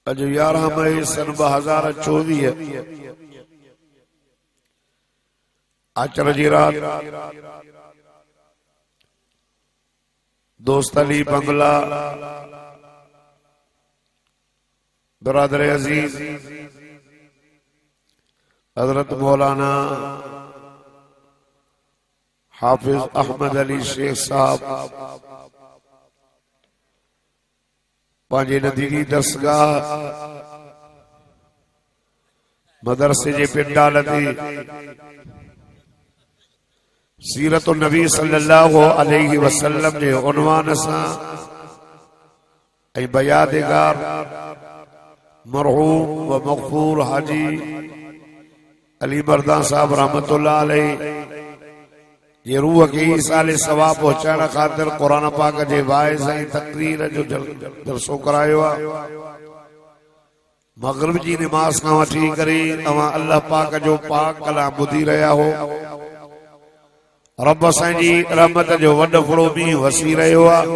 अज 11 मई सन 2024 आचर जी रात दोस्त अली बंगला बरादर अजीज हजरत मौलाना हाफिज अहमद अली शेख साहब पांजे नदी दरसगाह मदरसे जे पिंडाल ते सीरत नबी सल्लल्लाहु अलैहि वसल्लम जे उन्वान सां ऐं बयादगार मरहूम व मग़फूर हाजी अली मर्दान साहब रहमतुल्लाह अलैहि ये रूह के साले सवाब पहुंचाइण खातिर कुरान पाक जे वाइज़ ऐं तकरीर जो जलसो करायो आहे। मगरिब जी नमाज खां वठी करे तव्हां अल्लाह पाक जो पाक कलाम ॿुधी रहिया हो। रब साईं जी रहमत जो वॾो फुड़ो बि वसी रहियो आहे।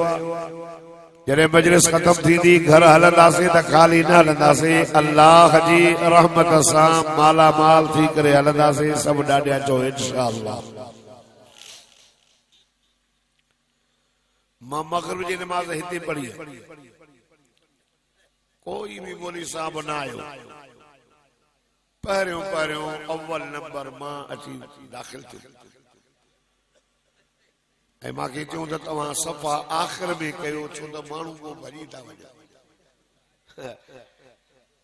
जॾहिं मजलिस खत्म थींदी घर हलंदासीं त ख़ाली न हलंदासीं, अल्लाह जी रहमत सां माला माल थी करे हलंदासीं। सभु ॾाढा चओ इंशाअल्लाह। मां मगरिब जी नमाज हिते पढ़ी, कोई भी मौलवी साहब न आयो। पहिरियों पहिरियों अव्वल नंबर मां अची दाख़िल थियो ऐं मूंखे चयूं त तव्हां सफ़ा आख़िर में कयो, छो त माण्हू को भॼी था वञनि।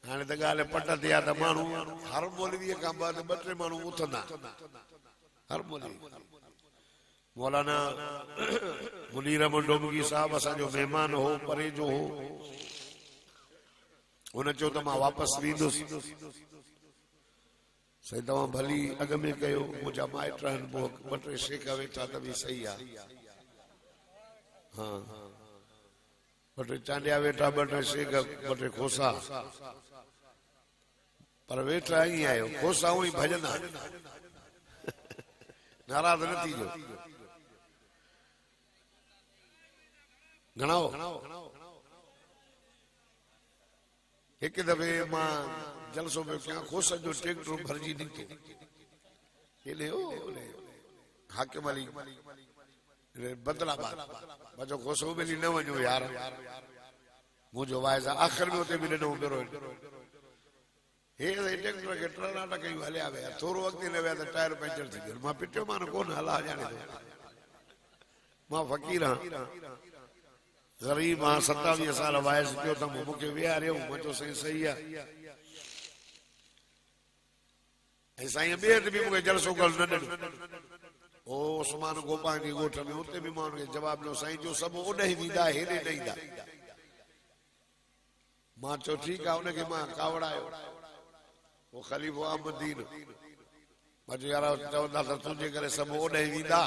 हाणे त ॻाल्हि पट ते आहे त माण्हू हर मौलवीअ खां बाद ॿ टे माण्हू उथंदा, हर मौलवी। मौलाना मुनीर अहमद डोमगी साहब असांजो महिमान हो, परे जो हो। हुन चयो त मां वापसि वेंदुसि। साईं तव्हां भली अॻ में कयो, मुंहिंजा माइट आहिनि, ॿ टे शेख वेठा त बि सही आहे। हाँ ॿ टे चांडिया वेठा, ॿ टे शेख, ॿ टे खोसा, पर वेठा ई आहियो। खोसा ई भॼंदा, नाराज़ न थीजो। घणाओ हिकु दफ़े मां जलसो में कयां, खोस जो ट्रैक्टर भरजी निकितो। हेले ओ हाकिम अली बदलाबाद मुंहिंजो खोसो मिली न वञो यार, मुंहिंजो वाइज़ आख़िर में उते बि ॾिनो मेरो। हे ट्रैक्टर खे टनाटा कयूं हलिया विया, थोरो अॻिते न विया त टायर पंचर थी वियो। मां पिटियो मान कोन, अलाह ॼाणे थो। मां फ़क़ीर आहियां, ग़रीब आहियां, 27 साल वाइस कयो त मूंखे विहारियो। मां चयो साईं सही आहे। ऐं साईं ॿिए हंधि बि मूंखे जलसो करणु न ॾिनो। ओ उस्मान गोपाल जी ॻोठ में, उते बि मां हुनखे जवाबु ॾिनो, साईं जो सभु ओॾे ई वेंदा, हेॾे न ईंदा। मां चयो ठीकु आहे, हुनखे मां कावड़ायो। पोइ ख़लीफ़ो अहमदीन मां चयो यार चवंदा त तुंहिंजे करे सभु ओॾे ई वेंदा,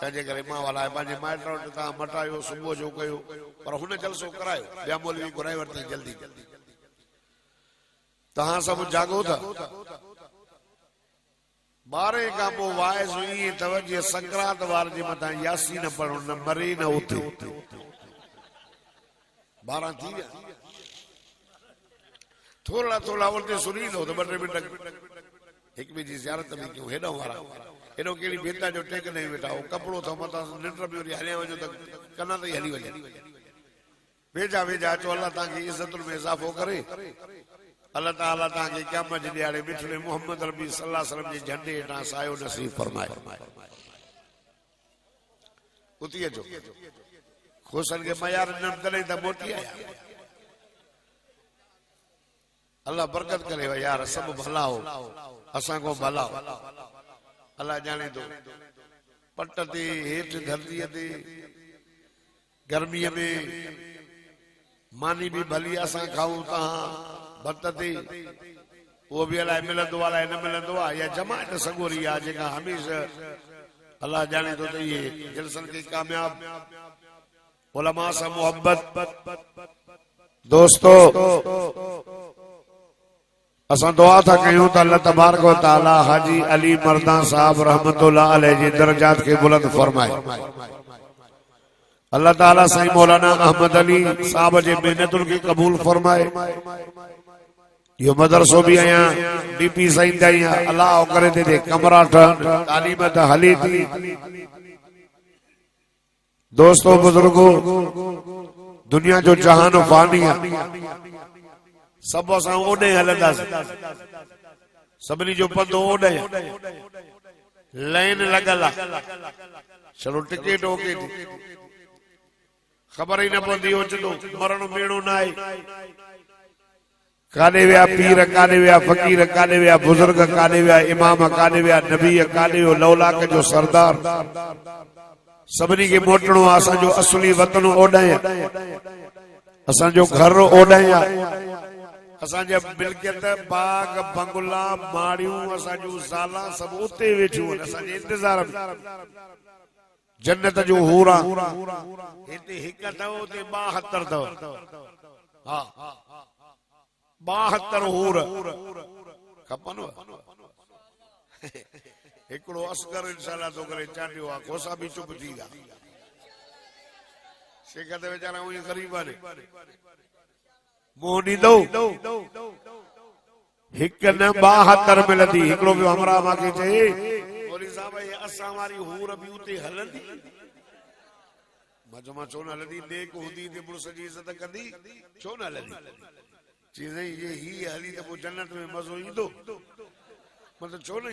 तंहिंजे करे मां हलाए पंहिंजे माइट वटि तव्हां मटायो, सुबुह जो कयो। पर हुन जलसो करायो, ॿिया मौलवी घुराए वरितई जल्दी। तव्हां सभु जागो था। 12 खां पोइ वाइज़ ईअं तवजे संक्रांत वार जे मथां यासीन पढ़ो, न मरे न उथे। 12 थी विया, थोरा थोरा उते सुनींदो त 2 टे मिंट हिक ॿिए जी ज़ियारत में कयूं। हेॾो वारा हेॾो कहिड़ी बेटा जो टेक न वेठा हो, कपिड़ो अथव मथां निंड में वरी हलिया वञो त कन ताईं हली वञे। वेझा वेझा अचो, अल्लाह तव्हांखे इज़तुनि में इज़ाफ़ो करे। अल्लाह ताला तव्हांखे क़यामत जे ॾियारे मिठड़े मोहम्मद रबी सल्लल्लाहु अलैहि वसल्लम जे झंडे हेठां सायो नसीब फरमाए। उथी अचो, खोसनि खे मयार न तॾहिं त मोटी आया। अल्लाह बरकत करे यार, सभु भला हो, असां को भला हो। अल्लाह ॼाणे थो। पट ते हेठि धरतीअ ते गर्मीअ में मानी बि भली असां खाऊं, तव्हां भत ते उहो बि अलाए मिलंदो अलाए न मिलंदो आहे, या जमायत सगोरी आहे जेका हमेशह अल्लाह ॼाणे थो त इहे जलसनि खे कामयाब उलमा सां मोहब्बत। दोस्तो असां दुआ था कयूं त अल्लाह तबारक व तआला हाजी अली मर्दान साहब रहमतुल्लाह अलैहि जी दरजात के बुलंद फरमाए। अल्लाह ताला साईं मौलाना अहमद अली साहब जे मेहनतुन खे कबूल फरमाए। यो मदरसो भी आया डीपी साईं दाइया अल्लाह करे दे कमरा ठहन तालीम त हली थी। दोस्तों बुजुर्गों दुनिया जो जहान फानी है सब असां ओॾे हलंदासीं सभिनी जो पंधो ओॾे लाइन लॻल आहे चलो टिकेट ओके ख़बर ही न पवंदी ओचितो मरण मेणो न आहे। काॾे विया पीर काॾे विया फ़कीर काॾे विया बुजुर्ग काॾे विया इमाम काॾे विया नबी काॾे वियो लौलाक जो सरदार सभिनी खे मोटणो आहे। असांजो असली वतन ओॾां असांजो घर ओॾां असांजा मिल्कियत बाग बंगला माड़ियूं असांजूं ज़ाला सभु उते वेठियूं आहिनि असांजे इंतज़ार में। जन्नत जो हूर आहे हिते हिकु अथव उते 72 अथव। हा 72 हूर खपनि हिकिड़ो असगर इंशाल्लाह तो करे चाटियो आहे कोसा बि चुप थी विया शेख ते वीचारा उहे ग़रीब आहिनि मुंहुं ॾींदो हिकु न 72 मिलंदी। हिकिड़ो ॿियो हमरा मांखे चए मौलवी साहब हे असां वारी हूर बि उते हलंदी मां छो न हलंदी नेक हूंदी ते मुड़ुस जी इज़त कंदी छो न हलंदी चई ये ही हली त पोइ जन्नत में मज़ो ईंदो मतलब छो न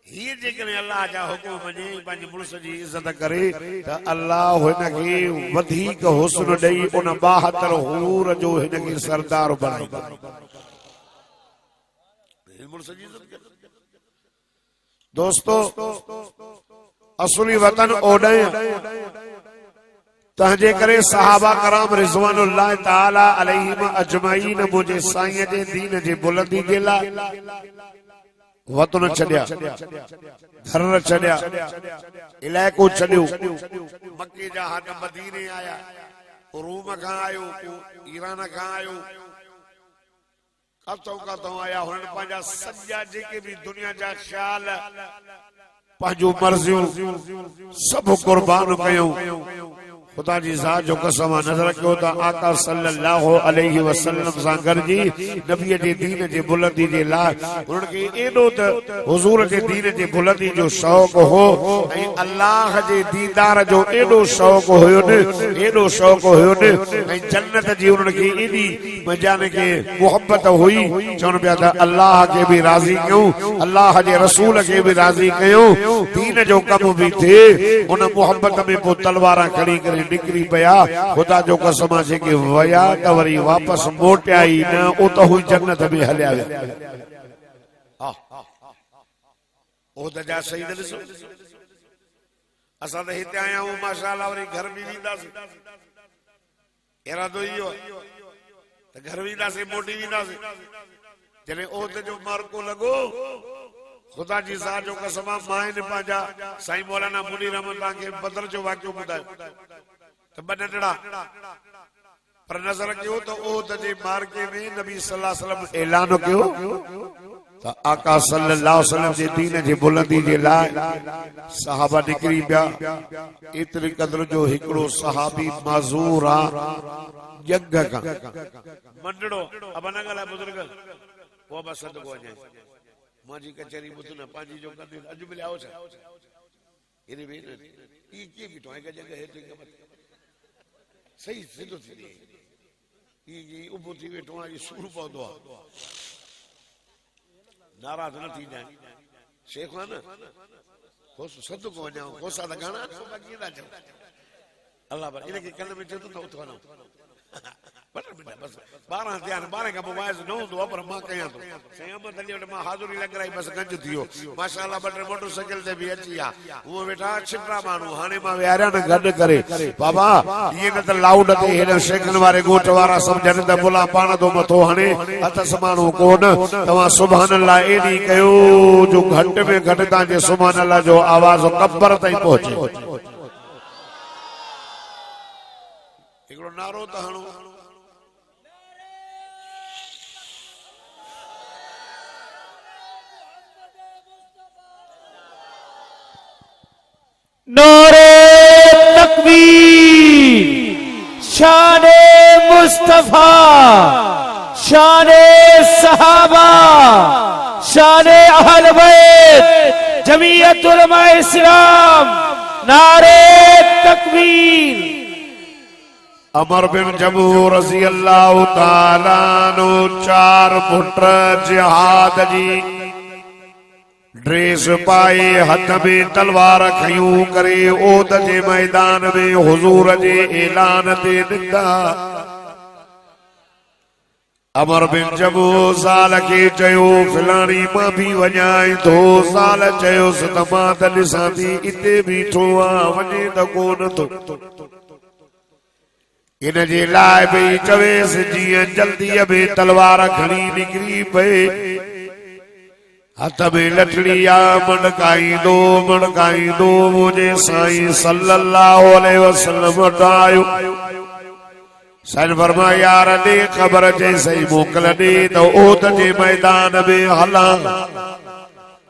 हीअ जेकॾहिं अल्लाह जा हुकुम मञे पंहिंजे मुड़ुस जी इज़त करे त अल्लाह हिनखे वधीक हुस्न ॾेई उन 72 हूर जो हिनखे सरदार बणाईंदो। दोस्तों असली वतन ओॾे तंहिंजे करे सहाबा कराम रिज़वानुल्लाह ताला अलैहिम अजमईन मुंहिंजे साईं जे दीन जे बुलंदी जे लाइ वतन छॾिया घर छॾिया इलाइक़ो छॾियो मके जा हाथ मदीने आया रूम खां आयो ईरान खां आयो काथों आया हुननि पंहिंजा सॼा जेके बि दुनिया जा ख़्याल पंहिंजूं मर्ज़ियूं सभु कुर्बान कयूं। खुदा जी ज़ात जो कसम नज़र कयो त आका सल्लल्लाहु अलैहि वसल्लम सां गॾिजी नबीअ जे दीन जे बुलंदी जे लाइ उन्हनि खे एॾो त हुज़ूर जे दीन जे बुलंदी जो शौक़ु हो ऐं अल्लाह जे दीदार जो एॾो शौक़ु हुयो न एॾो शौक़ु हुयो न ऐं जन्नत जी उन्हनि खे एॾी जाने के मोहब्बत हुई चवनि पिया त अल्लाह खे बि राज़ी कयूं अल्लाह जे रसूल खे बि राज़ी कयूं दीन जो कमु बि थिए। उन मोहब्बत में पोइ तलवार खणी करे निकरी पिया खुदा जो कसम जेके वया त वरी वापस मोटिया ई न उतो ई जन्नत में हलिया विया। ओ त जा सही न ॾिसो असां त हिते आया आहियूं माशाअल्लाह वरी घर बि वेंदासीं इरादो इहो त घर वेंदासीं मोटी वेंदासीं जॾहिं ओत जो मार्को लॻो खुदा जी ज़ात जो कसम मां ने पंहिंजा साईं मौलाना मुनीर अहमद तव्हांखे बदर जो वाक़ियो ॿुधायो त ॿ नंढड़ा पर नज़र कयो त ओत जे मार्के में नबी सल्लल्लाहु अलैहि वसल्लम ऐलान कयो त आका सल्लल्लाहु अलैहि वसल्लम जे दीन जे बुलंदी जे लाइ सहाबा निकिरी पिया। एतिरी क़दर जो हिकिड़ो सहाबी माज़ूर आहे जग खां मंडड़ो अब न ॻाल्हाए बुज़ुर्ग वो बस सदको वञे मुंहिंजी कचहरी ॿुध न पंहिंजी जो कंदे अॼु बि लियाओ छा हेॾे वेही न ई कीअं बीठो हिकु जॻह हेठि सही सिधो थी हीअ उभो थी वेठो आहे सूर पवंदो आहे नाराज़ न थी जाए शेख आहे न सदको वञा कोसा त घणा अल्लाह इनखे कन में चए थो त उथो वञो 12 थिया 12 खां पोइ वाइस न हूंदो पर मां कयां थो साईं अहमद अली वटि मां हाज़ुरी लॻाई बसि गंज थी वियो माशाअल्लाह 2 मोटरसाइकिल ते बि अची विया उहो वेठा छिटरा माण्हू हाणे मां विहारिया न गॾु करे बाबा इहे न त लाउड ते हेॾे शेखनि वारे ॻोठ वारा सम्झनि त बुला पाण थो मथो हाणे हथस माण्हू कोन तव्हां सुभान अल्लाह एॾी कयो जो घटि में घटि तव्हांजे सुभान अल्लाह जो आवाज़ क़ब्र ताईं पहुचे। हिकिड़ो नारो त हणो नारे तकबीर मुस्तफा, शाने सहाबा, शाने अहल बैत, जमीयत उलमा इस्लाम, नारे तकबीर। अमर बिन जमू रज़ी अल्लाह ताला नो 4 पुट जिहाद जी ड्रेस पाए, हथ में तलवार खयूं करे ओद जे मैदान में हुजूर जे ऐलान ते निकता। अमर बिन जमू साल के चयो फिलानी मां भी वञाए थो, साल चयो त मां त ॾिसां थी इते बीठो आ, वञे त कोन थो। इन जे लाइ भई चवेसि जीअं जल्दीअ में तलवार खणी निकिरी पए, हथ में लठड़ी आ, मणकाईंदो मणकाईंदो मुंहिंजे साईं सल्लल्लाहु अलैहि वसल्लम वटि आयो। साईं फरमाया यार ॾे ख़बर चई मोकल ॾे त ओद जे मैदान में हलां।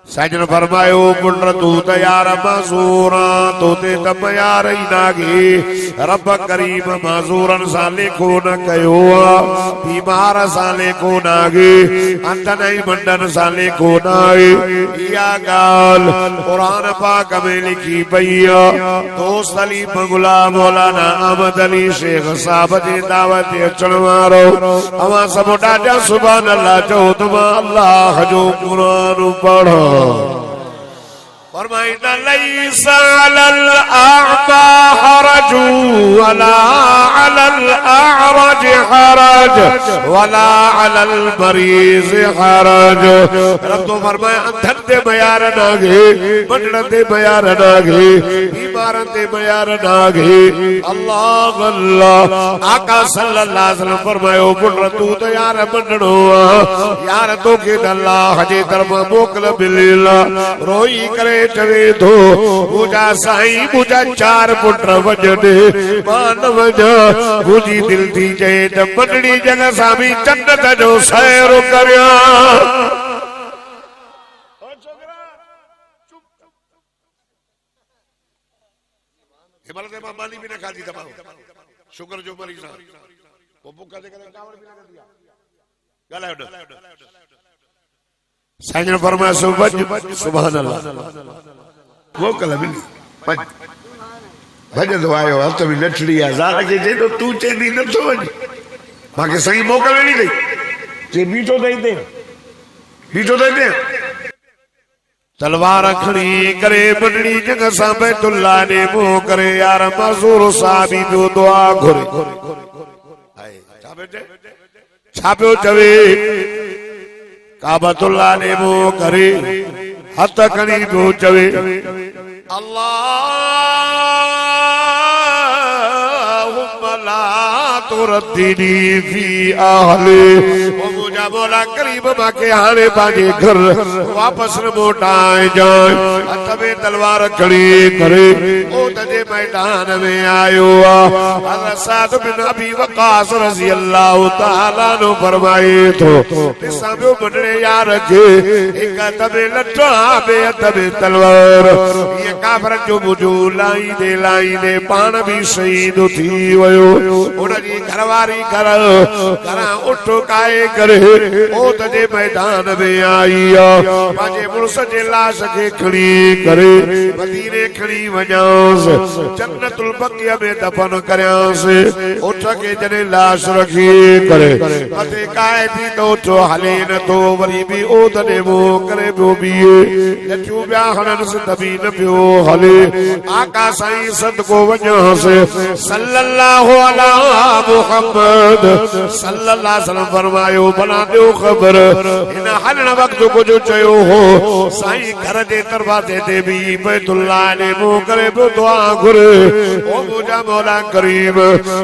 साईं फरमायो पुट तूं त यार माज़ूर आं, तोते त मयार ई नागे, रब करीम माज़ूरनि सां लेखो न कयो आहे, बीमार सां लेखो नागे, अंधनि ऐं मंडनि सां लेखो न आहे। इहा ॻाल्हि क़ुरान पाक में लिखी पई आहे। दोस्त अली गुलाम मौलाना अहमद अली शेख साहब जे दावत ते अचण वारो अवां सभु ॾाढा सुभान अल्लाह चओ त मां अल्लाह जो क़ुरान पढ़ो। फरमाइना लैसा अलल अअमा हरज वला अलल अअरज हरज वला अलल मरीज हरज। रब तो फरमाया अंधन ते बयार नागे, बंडन ते बयार नागे, बीमारन ते बयार नागे। अल्लाह अल्लाह आका सल्लल्लाहु अलैहि वसल्लम फरमायो पुट तू तो यार बंडणो आ, यार तोखे अल्लाह जे तरफ मोकल मिलिला। रोई करे चवे थो मुंहिंजा साईं मुंहिंजा 4 पुट वॼने मां न वञा, मुंहिंजी दिलि थी चए त मंडड़ी जॻह सां बि जन्नत जो सैर करियां। हिमल ते मां मानी बि न खाधी दॿा, शुगर जो मरीज़ आहे, पोइ बुख जे करे कावड़ बि न कंदी आहे। ॻाल्हायो न साईं फरमाया सुभान अल्लाह मोकल मिली भॼंदो आयो, हथ में लठड़ी आहे, ज़ाल खे चए थो तूं चईंदी नथो वञ, मूंखे साईं मोकल ॾिनी अथई, चए बीठो अथई हिते, बीठो अथई हिते। तलवार खणी करे मंडड़ी जॻह सां बैतुल्लाह ॾे मुंहुं करे यार मज़ूर साहब ई पियो दुआ घुरे। छा पियो चवे? काबतुल्लाह ने मुंहुं करे हथ खणी पियो चवे अल्लाहुम्मा ला तुरद्दिनी फी अहली। ओ मुंहिंजा मौला करीम मूंखे हाणे पंहिंजे घर वापस न मोटाए जाए। हथ में तलवार खणी करे ओद जे मैदान में आयो आहे। हज़रत साद बिन अबी वक़ास रज़ी अल्लाह ताला नो फरमाए थो ॾिसां पियो मंडड़े यार खे हिक हथ में लठो ॿिए हथ में तलवार, ये काफ़रनि जो मुंहिंजो लाईंदे लाईंदे पाण बि शहीद थी वियो। उनजी घरवारी घरां उठ काए करे ओद जे मैदान में आई आहे। पंहिंजे मुड़ुस जे लाश खे खणी करे मदीने खणी वञांसि, जन्नतुल बक़ीअ में दफ़न करियांसि। उठ खे जॾहिं लाश रखी करे मथे काए थी त उठ हले नथो, वरी बि ओद ॾे मुंहुं करे पियो बीहे, लठियूं ॿिया हणनसि त बि न पियो हले। आका साईं सदको वञांसि सल्लल्लाहु अला मुहम्मद सल्लल्लाहु अलैहि वसल्लम फरमायो भला ॾियो ख़बर हिन हलण वक़्तु कुझु चयो हो? साईं घर जे दरवाज़े ते बि बैतुल्लाह ॾे मुंहुं करे पियो दुआ घुरे, ओ मुंहिंजा मौला करीम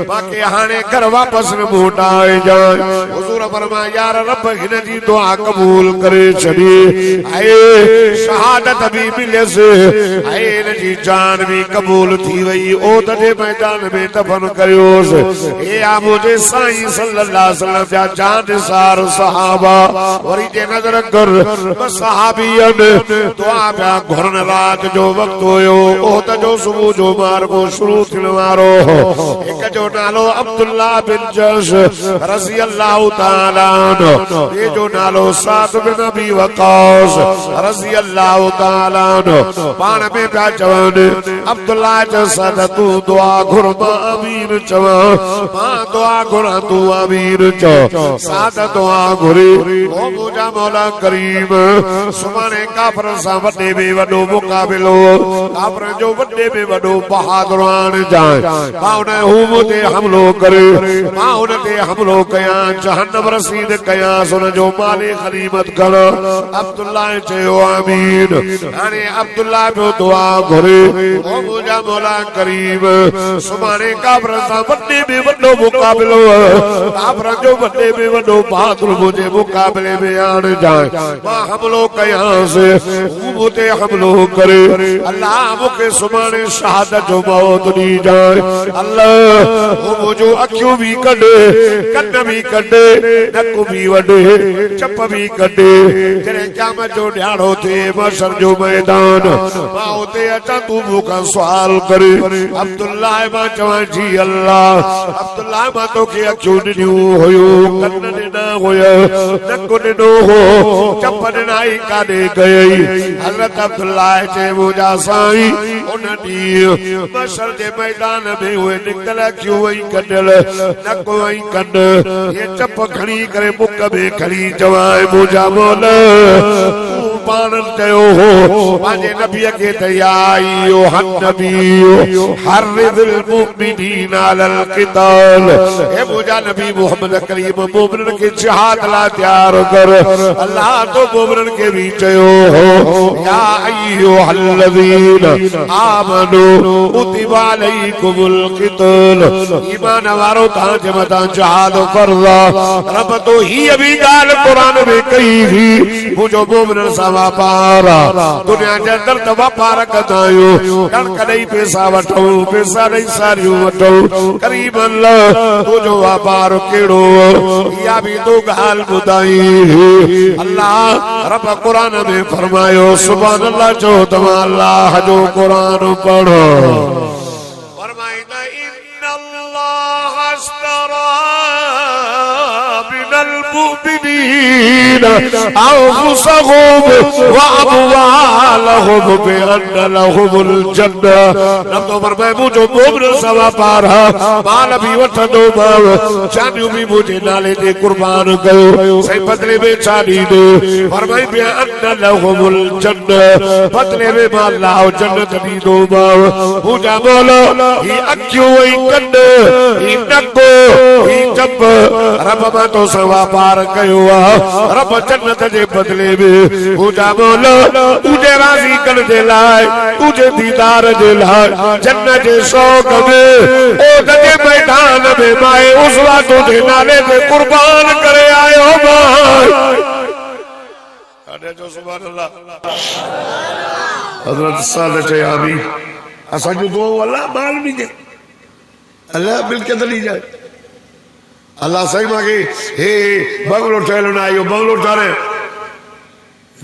मूंखे हाणे घर वापसि न मोटाए जाए। हुज़ूर फरमाया यार रब हिन जी दुआ क़बूल करे छॾी, ऐं शहादत बि मिलियसि, ऐं हिन जी जान बि क़बूल थी वई। ओद जे मैदान में दफ़न कयोसि। ये आ मुझे साईं सल्लल्लाहु अलैहि वसल्लम जा जानसार सहाबा वरी जे नजर कर सहाबियन दुआ पिया घुरन रात जो वक्त होयो ओहद जो सुबह जो मार्गो शुरू थियण वारो एक जो नालो अब्दुल्ला बिन जश रज़ी अल्लाह ताला अन्हु ये जो नालो साद बिन अबी वक़ास रज़ी अल्लाह ताला अन्हु पाण में पिया चवन अब्दुल्ला जसद तू दुआ घुर मां अमीर चवा मां दुआ घुर तू अमीर चो साद दुआ घुरी ओ मुझा मौला करीम सुभाणे काफर सां वॾे में वॾो मुक़ाबिलो काफर जो वॾे में वॾो बहादुर आण जाए मां उन हूम ते हमलो करे मां उन ते हमलो कया जहन्नम रसीद कया सुन जो माले गनीमत कर अब्दुल्ला चयो आमीन हाणे अब्दुल्ला जो दुआ घुरे ओ मुझा मौला करीम सुभाणे काफर सां वॾे में वॾो मुक़ाबिलो काफर जो वॾे में वॾो बहादुर मुझे मुक़ाबले में आण जाए मां हमलो कयांसि हू ते हमलो करे अल्लाह मूंखे सुभाणे शहादत जो मौत दी जाए अल्लाह वो मुझो अखियूं भी कढे कन भी कढे नक भी वढे चप भी कढे जॾहिं क़यामत जो ॾियारो थिए महशर जो मैदान मां उते अचां तूं मूंखां सुवाल करे अब्दुल्ला मां चवां जी अल्लाह अब्दुल्ला मां तोखे अखियूं ॾिनियूं हुयूं कन ॾिना हुया नक ॾिनो हो चप ॾिनाई काॾे गई हज़रत अब्दुल्ला चए मुंहिंजा साईं उन ॾींहुं महशर जे मैदान में उहे निकल अखियूं वई कढियल नक वई कन ये चप खणी करे मुख में खणी चवां मुंहिंजा मौला तूं पाण चयो हो पंहिंजे नबीअ खे त या अय्युहन नबी हर्रिज़िल मुमिनीन अलल क़िताल हे मुंहिंजा नबी मोहम्मद करीम मोमिननि खे जिहाद लाइ तयार कर अल्लाह तो मोमिननि खे भी चयो हो या अय्युहल्लज़ीन आमनू कुतिबा अलैकुमुल क़िताल ईमान वारो तव्हां जे मथां जिहाद फर्ज़ रब तो ही अभी गाल कुरान में कही हुई मुझो मोमिननि सां वापार दुनिया जे अंदर त वापार कंदा आहियूं कॾहिं पैसा वठूं पैसा ॾेई सारियूं वठूं करीब अल्लाह तुंहिंजो वापार कहिड़ो इहा बि तो ॻाल्हि ॿुधाई अल्लाह रब कुरान में फरमायो सुभान अल्लाह जो तव्हां अल्लाह जो कुरान पढ़ो फरमाईंदा इन्नल्लाह अश्तरा मिनल मुमिनीन अंफुसहुम व अमवालहुम बिअन्न लहुमुल जन्नह रब तो फरमाए मुझो मोमिन सां वापार माल भी वठंदो जानियूं भी मुझे नाले ते कुर्बान कयो सही बदले में छा ॾींदो फरमाई बिअन्न लहुमुल जन्नह बदले में मां अल्लाह जन्नत ॾींदो मुंहिंजा मौला ही अखियूं ऐं कन ही नक ही चप रब मां तो सां वापार कयो रब जन्नत जे बदले में मुंहिंजा मौला तुझे राज़ी करण जे लाइ तुझे दीदार जे लाइ जन्नत जे शौक़ में ओ जे मैदान में माए उसवा तुझे नाले ते कुर्बान करे आयो अरे जो सुभान अल्लाह हज़रत साद चया आमीन असां जो दुआ अल्लाह माल भी दे अल्लाह मिलकत दी जाए अल्लाह सही मांगे हे बंगलो ठहलो ना आयो बंगलो ठारे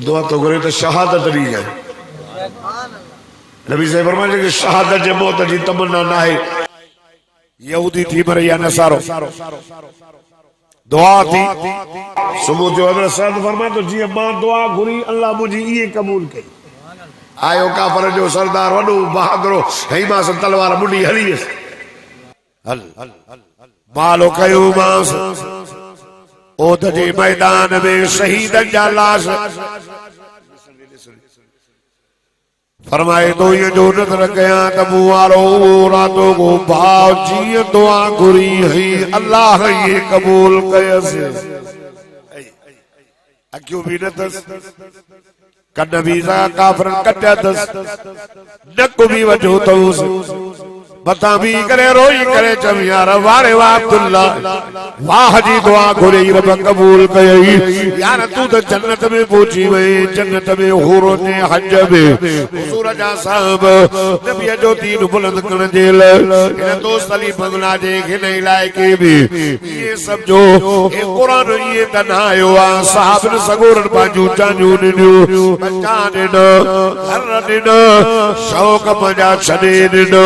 दुआ तो करे तो शहादत दी जाए नबी साहब फरमाए कि शहादत जे मौत जी तमन्ना ना है यहूदी थी मरे या नसारो दुआ थी सुबह जो हज़रत साद फरमाए तो जी मां दुआ घुरी अल्लाह मुझी ये कबूल कई आयो काफर जो सरदार वडो बहादुर हई मां से तलवार मुंडी हली हल मालो कयो मांस ओद जे मैदान में शहीदन जा लाश फरमाए तो ये जो नजर कया त मूं वारो रातो को भाव जी दुआ घुरी हई अल्लाह ये कबूल कयस अक्यों भी नतस कन भी काफर कटस नक भी वजो तो बताबी करे रोई करे चम यार वारे वाह अब्दुल्ला वाह जी दुआ घुरे रब कबूल कई यार तू तो जन्नत में पहुंची वई जन्नत में हूरों ने हज में हुजूर जा साहब नबी जो दीन बुलंद कर जेल इन दोस्त अली बंगला जे घिन इलाके में ये सब जो ए कुरान ये तनायो आ साहब ने सगोरन बाजू चांजू नियो बच्चा ने हर दिन शौक मजा छदे दिनो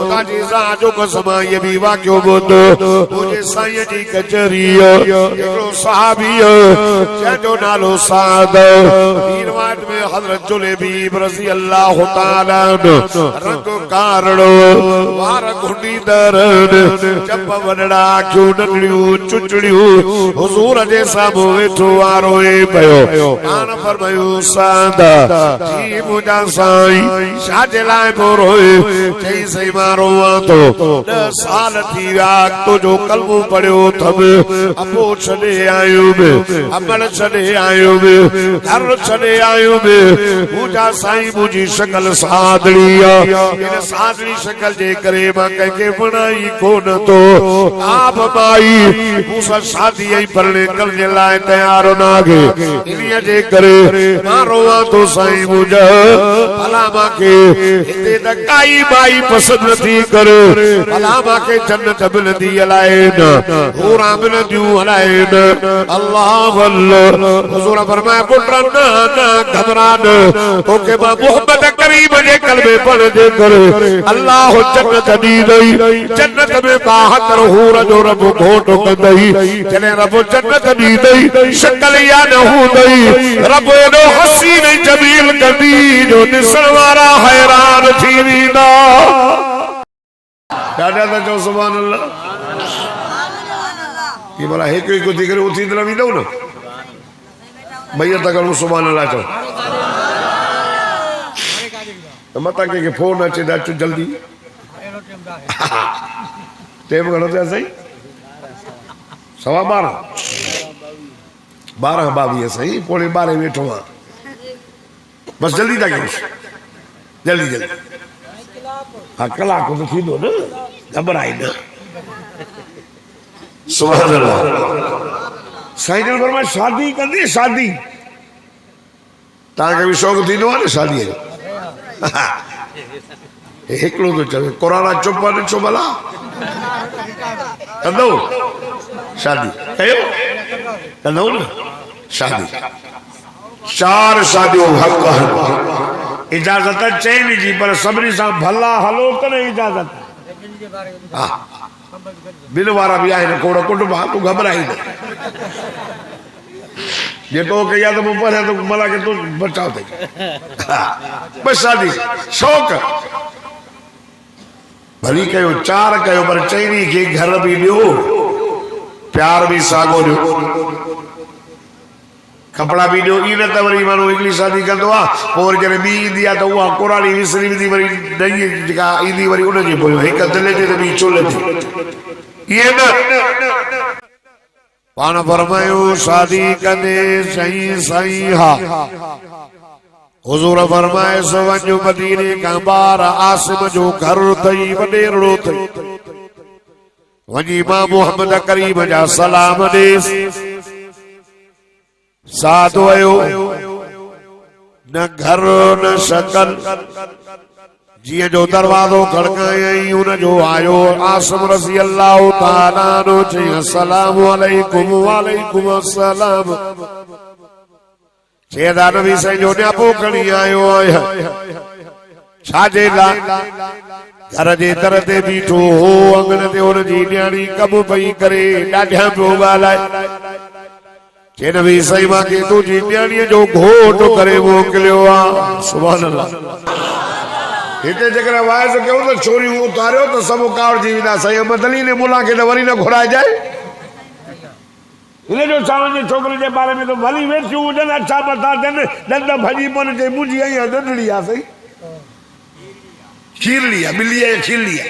खुदा जी साजो को समा ये भी वाक्यो बुध मुझे साईं जी कचरी एकरो सहाबी जो नालो साद पीरवाट में हजरत जुलेबी रज़ी अल्लाह तआला रंग कारणो वार गुंडी दरन जब वडड़ा क्यों नडड़ियूं चुचड़ियूं हुजूर जे सामो वेठो आरोए पयो कान फरमायो साद जी मुजा साईं शाजे लाए मोरोए चई सही मारो तो 10 साल थी विया तो जो कलमो पढ़ियो थब अपो छॾे आयो में अमल छॾे आयो में घर छॾे आयो में मुजा साईं मुजी शकल सादड़ी इन सादड़ी शकल जे करे मां कंहिंखे वणाई कोन तो आप माई मूसा शादी ऐं परणे करण जे लाइ तयार नागे इन्हीअ जे करे मां रोवां तो साईं मुजा भला मांखे हिते त काई माई पसंद नथी करे भला मांखे जन्नत मिलंदी अलाए न हूरा मिलंदियूं अलाए न अल्लाह अल्लाह हुजूर फरमाया पुत्र न घबरा न तोखे मां मोहब्बत करीम जे कलमे पढ़ दे करे अल्लाह जन्नत दी दई जन्नत में 72 हूर जो रब घोट कंदई जने रब जन्नत दी दई शक्ल या न हूंदई रब एॾो हसीन जमील कंदी जो ॾिसण वारा हैरान थी वेंदा ॾाढा त चओ सुभान अल्लाह ये भला हिकु हिकु थी करे उथी न वेंदव न भैया त करूं सुभान अल्लाह चओ त मतां कंहिंखे फोन अचे त अचो जल्दी टेम घणो थिया साईं 12:15 12:22 साईं पोणे 12 वेठो आहे बस जल्दी था कयोसि जल्दी जल्दी हाँ कलाक तो थी दो ना घबराई न सुभान अल्लाह साईं जन फरमाए शादी कंदी शादी तव्हांखे बि शौक़ु थींदो आहे न शादीअ जो हिकिड़ो थो चवे कोराना चुप आहे ॾिसो भला कंदो शादी कयो कंदो न शादी 4 शादियूं हक़ आहिनि इजाज़त चइनि जी पर सभिनी सां भला हलो त न इजाज़त हा बिल वारा भी आहिनि खोड़ कुटुंब तूं घबराई न जे तो कया तो पढ़े तो मला के तू बचाओ थे बस शादी शौक भली कयो 4 कयो पर चइनी के घर भी ॾियो प्यार भी साॻो ॾियो कपड़ा भी ॾियो ई न त वरी माण्हू हिकिड़ी शादी कंदो आहे पोइ वरी जॾहिं ॿी ईंदी आहे त उहा कुराड़ी विसरी वेंदी वरी नई जेका ईंदी वरी उनजे पोइ हिकु दिलि ते त ॿी चुल्ह ते इहे न पाण फरमायो शादी कंदे साईं साईं हा हुजूर फरमाए सो वञो मदीने खां ॿार आसिम जो घर अथई वॾेरो अथई वञी मां मोहम्मद करीम जा सलाम ॾेसि साथ आयो न घर न शकल जिए जो दरवाजो खड़काई उन जो आयो आसिम रज़ी अल्लाह तआला नो चई अस्सलाम वालेकुम वालेकुम अस्सलाम चेदा नबी साईं जो न्यापो खणी आयो छाजे ला घर जे दर ते बीठो हो अंगण ते उन जी न्याणी कम पई करे ॾाढा पियो ॻाल्हाए जे नबी साईं मांखे तुंहिंजी न्याणीअ जो घोट करे मोकिलियो आहे सुभान अल्लाह हिते जेकर वाइस कयो त छोरियूं उतारियो त सभु कावड़जी वेंदा साईं अहमद अली ने मुला खे त वरी न घुराइजाए हिन जो छा वञे छोकिरे जे बारे में तो भली वेठियूं हुजनि अच्छा मथा थियनि ॾंद भॼी पवनि चई मुंहिंजी आई ॾंडड़ी आहे साईं खीरली आहे ॿिली आहे खीरली आहे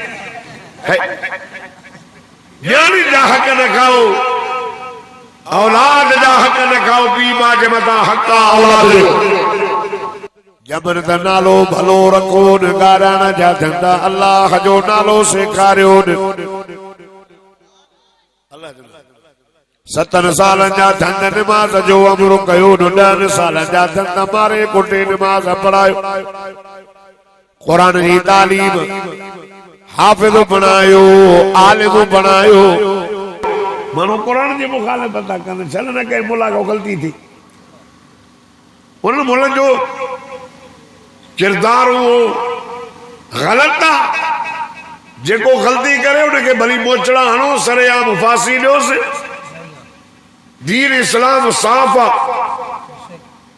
न्याणी जा हक़ न खाओ औलाद जा हक़ न खाओ पीउ मां जे मथां हक़ आहे औलाद जो जबर दा नालो भलो रखो न गाराण जा धंधा अल्लाह जो नालो सेखारियो न 17 साल जा धंध नमाज जो अमर कयो न 10 साल जा धंध मारे कुटे नमाज पढ़ायो कुरान जी तालीम हाफिज बनायो आलिम बनायो मानो कुरान जी मुखालिफत था कन चल न के मुला को गलती थी उन मुलन जो किरदार वो गलत था जेको गलती करे उनके भली मोचड़ा हणो सरेआम फांसी ॾियो से दीन इस्लाम साफ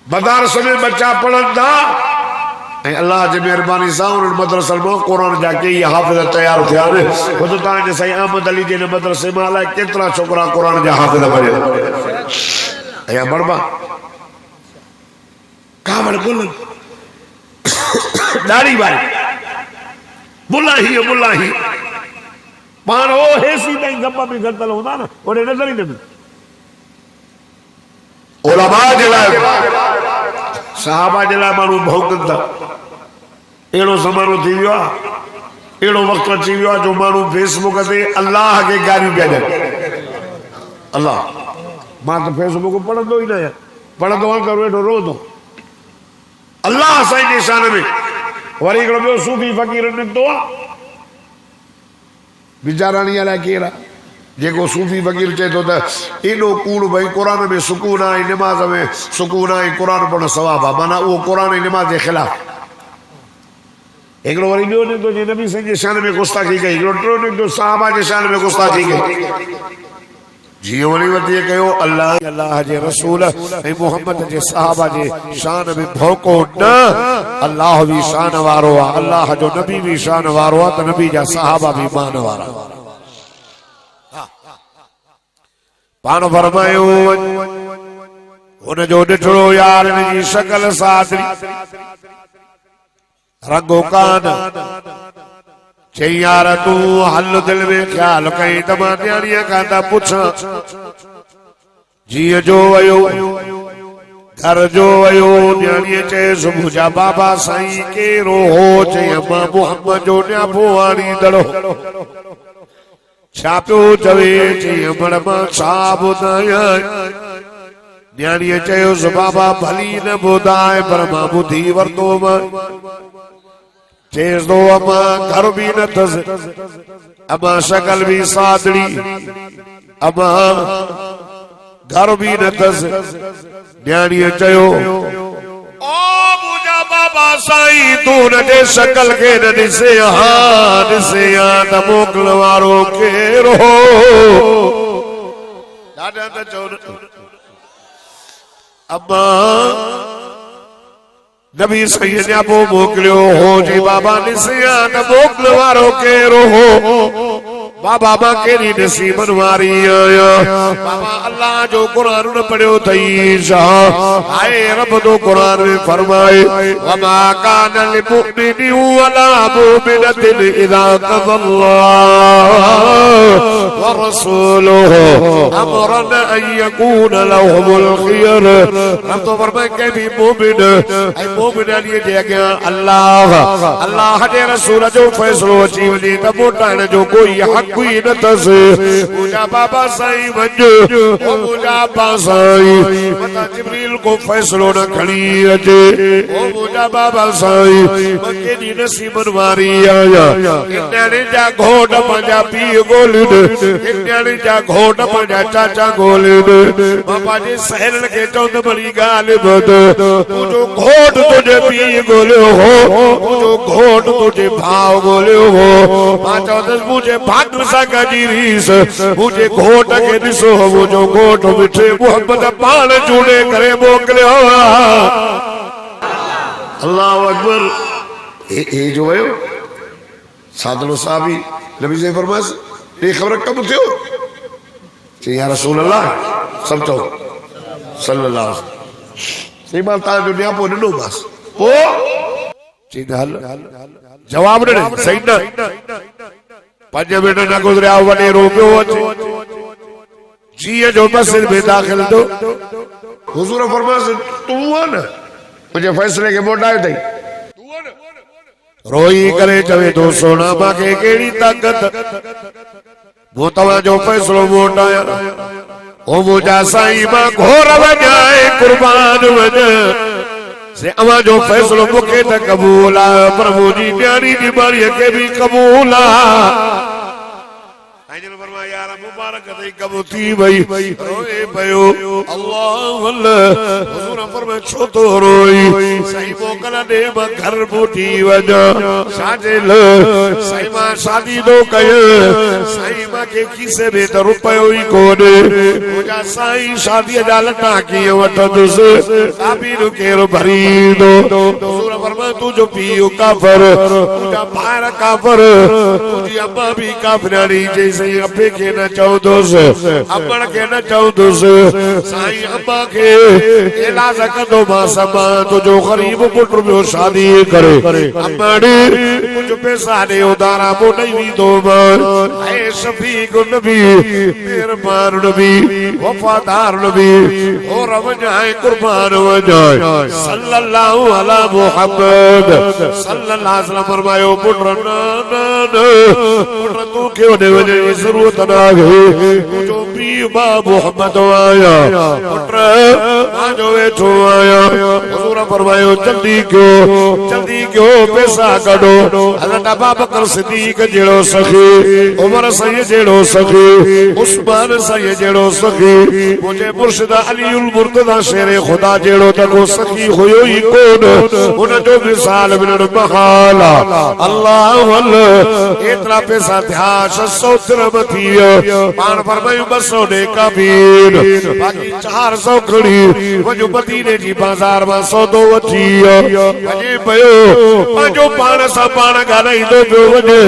मदारस में बच्चा पढ़ंदा अल्लाह जी मेहरबानी सां उन मदरसे में कुरान जा के हाफिज तैयार थिया ने खुद तां जे सही अहमद अली जे मदरसे में अलाए केतिरा छोकरा कुरान जा हाफिज बने या बड़बा कावड़ बोल दाढ़ी वाली बुलाही पान ओ हेसी ताईं गप्पा भी गतल होंदा ना ओडे नजर ही न उलमा जे लाइ सहाबा जे लाइ माण्हू भौंकंदा अहिड़ो ज़मानो थी वियो आहे अहिड़ो वक़्तु अची वियो आहे जो माण्हू फेसबुक ते अल्लाह खे गारियूं पिया ॾियनि अल्लाह मां त फेसबुक पढ़ंदो ई न आहियां पढ़ंदो आहियां त वेठो रोंदो अल्लाह साईं जे शान में वरी हिकिड़ो ॿियो सूफ़ी फ़क़ीर निकितो आहे वीचाराणीअ लाइ केरु आहे जेको सूफ़ी फ़क़ीर चए थो त एॾो कूड़ भई क़ुर में सुकून आहे नमाज़ में सुकून आहे क़ुर पढ़णु सवाबु आहे माना उहो क़ुर ऐं नमाज़ जे ख़िलाफ़ हिकिड़ो वरी ॿियो निकितो जीअं नबी साईं जे शान में गुस्ताखी कई हिकिड़ो टियों निकितो साहबा जे शान में गुस्ताखी कई जीअं वरी वधी कयो अल्लाह जे रसूल ऐं मुहम्मद जे साहबा जे शान में भौको न अल्लाह बि शान वारो आहे अल्लाह जो नबी बि शान वारो आहे त नबी जा साहबा बि मान वारा पान फरमायो हुन जो ॾिठो यार जी शकल सादरी रंगो कान चई यार तू हल दिल में ख्याल कई त मां न्याणीअ खां था पुछां जीअं जो वयो घर जो वयो न्याणीअ चयसि मुंहिंजा बाबा साईं केरो हो चई मां मुहम्मद जो न्यापो आणींदड़ो छा पियो चवे चई अमड़ मां छा ॿुधायां न्याणीअ चयोसि बाबा भली न ॿुधाए पर मां ॿुधी वरितो मां चेस दो अम्मा घर भी न थस अम्मा शकल भी सादड़ी अम्मा घर भी न थस न्याणीअ चयो ओ मुंहिंजा बाबा साईं तू न जे शकल खे न ॾिसे हा त मोकल वारो केरो ॾाढा त चओ अम्मा नबी सही ने पो मोकलियो हो जी बाबा निसिया न मोकल वारो केरो हो बाबा मां केरी नसीबन वारी आया बाबा अल्लाह जो कुरान न पढ़ियो थई हाय रब तो कुरान में फरमाए वमा कान लिल मुमिन वला मुमिनतिन इदा क़ज़ल्लाहु व रसूलुहु अमरन अन यकून लहुमुल खियर रब तो फरमाए के भी मुमिन ऐ मुमिन लिए जे अॻियां अल्लाह जे रसूल जो फैसलो अची वञे त मोटाइण जो कोई हक़ कोई न तस मुझा बाबा साईं वंज ओ मुझा बाबा साईं मता जिब्रील को फैसलो न खणी अचे ओ मुझा बाबा साईं मके दी नसीबन वारी आया इन्याने जा घोट पंजा पी गोलिन इन्याने जा घोट पंजा चाचा गोलिन बाबा जी सहरन के चौंद बड़ी गाल बद मुझो घोट तुझे पी गोलियो हो मुझो घोट तुझे भाव गोलियो हो मां चौंदस मुझे भाग मुझे घोट के ॾिसो मुझो घोट मिठे मोहब्बत पाण चूड़े करे मोकिलियो अल्लाह अकबर ए जो वयो सादलो साहबी नबी से फरमास ये खबर कब थियो चई या रसूल अल्लाह सब चओ सल्लल्लाहु अलैहि वसल्लम सही बात ता जो न्या पो ॾिनो बस पो चई हल जवाब ॾे सही न 5 मिनट न गुजरिया वॾे रोपियो अचे जीअं जो मस्जिद में दाख़िल थियो हुज़ूर फरमास तू आ न मुझे फैसले के वोट आयो थई रोई करे चवे तो सोना मांगे केड़ी ताकत वो तवा जो फैसलो वोट आया ओ मुझा साईं मां घोर वजाए कुर्बान वज से अवा जो फैसलो मुखे त कबूल आ प्रभु जी न्यारी दी बारी के भी कबूल आ यार मुबारक दई कब थी भई रोए पयो अल्लाह अल्लाह हुजूर फरमाए छो तो रोई सही मोकल दे घर बूटी वजा शादिल सही मां शादी दो कयो सही मां के किसे में तो रुपयो ही कोने मुजा साईं शादी जा लटा की वठदुस काबीर केरो भरी दो हुजूर फरमाए तू जो पियो काफर तुजा भार काफर तुजी अम्मा भी काफरानी जैसे अपे के न चौदोस अम्मण के न चौदोस साईं अम्मा के इलाज कदो मां समा तो जो गरीब पुत्र जो शादी करे अम्मड़ी कुछ पैसा दे उधारा वो नहीं भी दो मां ऐ शफीक नबी मेहरबान नबी वफादार नबी और वजाए कुर्बान वजाए सल्लल्लाहु अला मुहम्मद सल्लल्लाहु अलैहि वसल्लम फरमायो पुत्र ना पुत्र तू क्यों दे वने जरूरत ना गई जो पी बा मोहम्मद आया पुत्र आ जो वेठो आया हुजूर फरमायो जल्दी क्यों पैसा कढो हज़रत अबू बकर सिद्दीक जेड़ो सखी उमर सही जेड़ो सखी उस्मान सही जेड़ो सखी मुझे मुर्शिद अलीउल मुर्तजा शेर खुदा जेड़ो तको सखी होयो ही कोन उन जो मिसाल मिलन बहाला अल्लाह अल्लाह एतरा पैसा था 600 दिरहम थी पान फरमायो 200 ने कबीर बाकी 400 खड़ी वजो मदीने जी बाजार में सौदो वठी वजे पयो पंजो पान सा पान गाई दो पियो वजे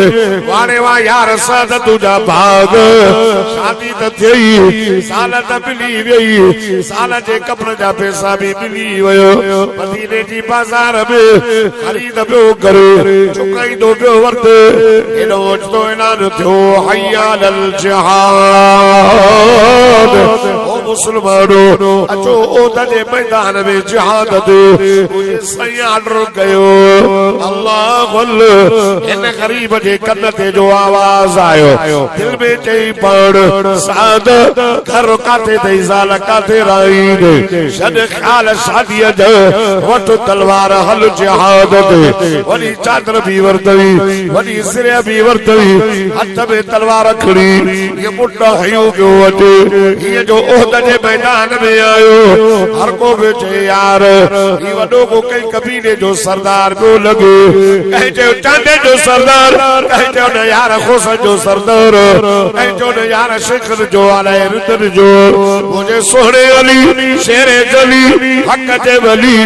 वाणे वा यार साद तुजा भाग शादी त थई साल त मिली वई साल जे कपड़ जा पैसा भी मिली वयो मदीने जी बाजार में खरीद पियो करे चुकाई दो पियो वर्त एडो तो ऐलान थियो हय्या अल जिहाद ओ मुसलमानो अचो ओदा जे मैदान में जिहाद दे मुझे सही ऑर्डर कयो अल्लाह अल्लाह इन गरीब जे कन ते जो आवाज आयो दिल में चई पड़ साद घर काते दे ज़ाल काते राई दे शद ख्याल शादी ज वट तलवार हल जिहाद दे वली चादर भी वरतवी वली सिर भी वरतवी हथ में तलवार खड़ी ये मुट्ठा हयो क्यों वटे ये जो ओहद जे मैदान में आयो हर को बेचे यार ये वडो को कई कबीले जो सरदार को लगे कहे जो चांदे जो सरदार कहे जो न यार खुश जो सरदार कहे जो न यार शिखर जो आले रुद्र जो मुझे सोहरे अली शेरे जली हक जे वली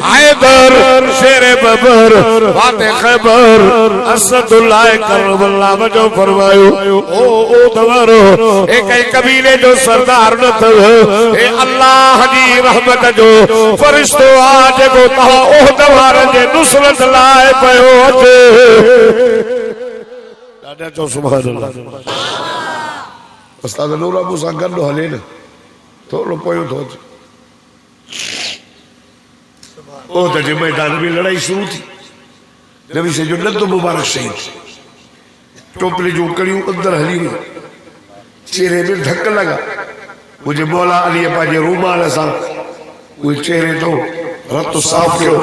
हैदर शेरे बबर फाते खैबर असदुल्लाह करबला वजो फरमायो ओ दवारो एक कई कबीले जो सरदार न थ ए अल्लाह जी रहमत जो फरिश्तो आज को कहा ओ दवार जे नुसरत लाए पयो अचे दादा जो सुभान अल्लाह उस्ताद नूर अबू सा गंडो हले न थोड़ो पयो थो ओ जे मैदान में लड़ाई शुरू थी नबी से जो नंद मुबारक शहीद टोपली जो कड़ियों अंदर हली हुई चेहरे में धक्का लगा मुझे मौला अली पाजे रूमाल सा वो चेहरे तो रत साफ करो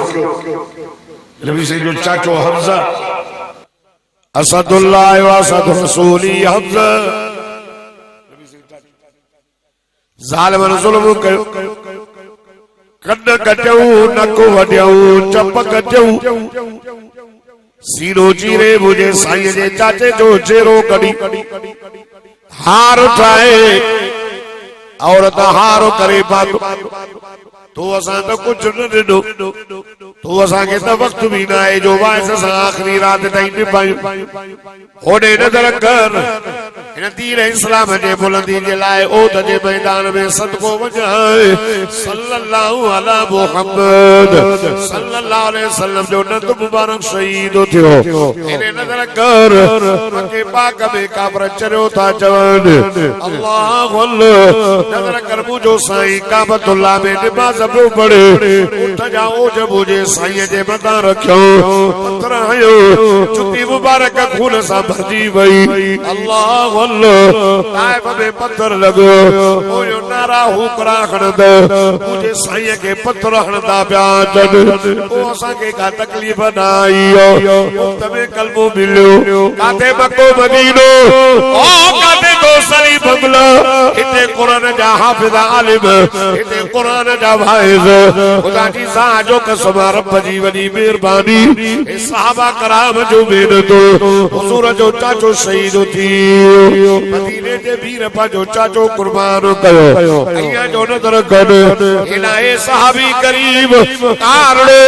नबी से जो चाचो हमजा असदुल्लाह व असद रसूली हमजा जालिम जुल्म कयो कद कटऊ नको वड्यऊ चप कटऊ सीरो चीरे मुझे साईं जे चाचे जो चेरो कड़ी हार उठाए औरत हार करे बात तो असा तो कुछ न दिनो तो असा के तो वक्त भी ना है जो वाइस असा आखिरी रात ताईं निभाई होने नजर कर इन दीन इस्लाम जे बुलंदी जे लाए ओद जे मैदान में सदको वजाए सल्लल्लाहु अला मुहम्मद सल्लल्लाहु अलैहि वसल्लम जो नंद मुबारक शहीद थियो इने नजर कर मक्के पाक में काबर चरियो था जवान अल्लाह अल्लाह नजर कर मुझो साईं काबतुल्लाह में नमाज पियो पढ़े उठ जाओ जब मुझे साईं जे मथा रखियो पत्थर आयो जुती मुबारक खून सा भरजी वई अल्लाह ताइफ में पत्थर लगो ओ यो नारा हुकरा खणद मुझे साईं के पत्थर हणदा पिया जन ओ असा के का तकलीफ ना आई तबे कलमो मिलियो काथे मक्को मदीनो ओ काथे दोसरी बंगला इते कुरान जा हाफिज आलिम इते कुरान जा वाइज खुदा जी साजो कसम रब जी वडी मेहरबानी ए सहाबा कराम जो मेहनत हुजूर जो चाचो शहीद थी मदीने जे वीर पाजो चाचो कुर्बान कयो अया जो नजर गड इना ए सहाबी करीब कारणो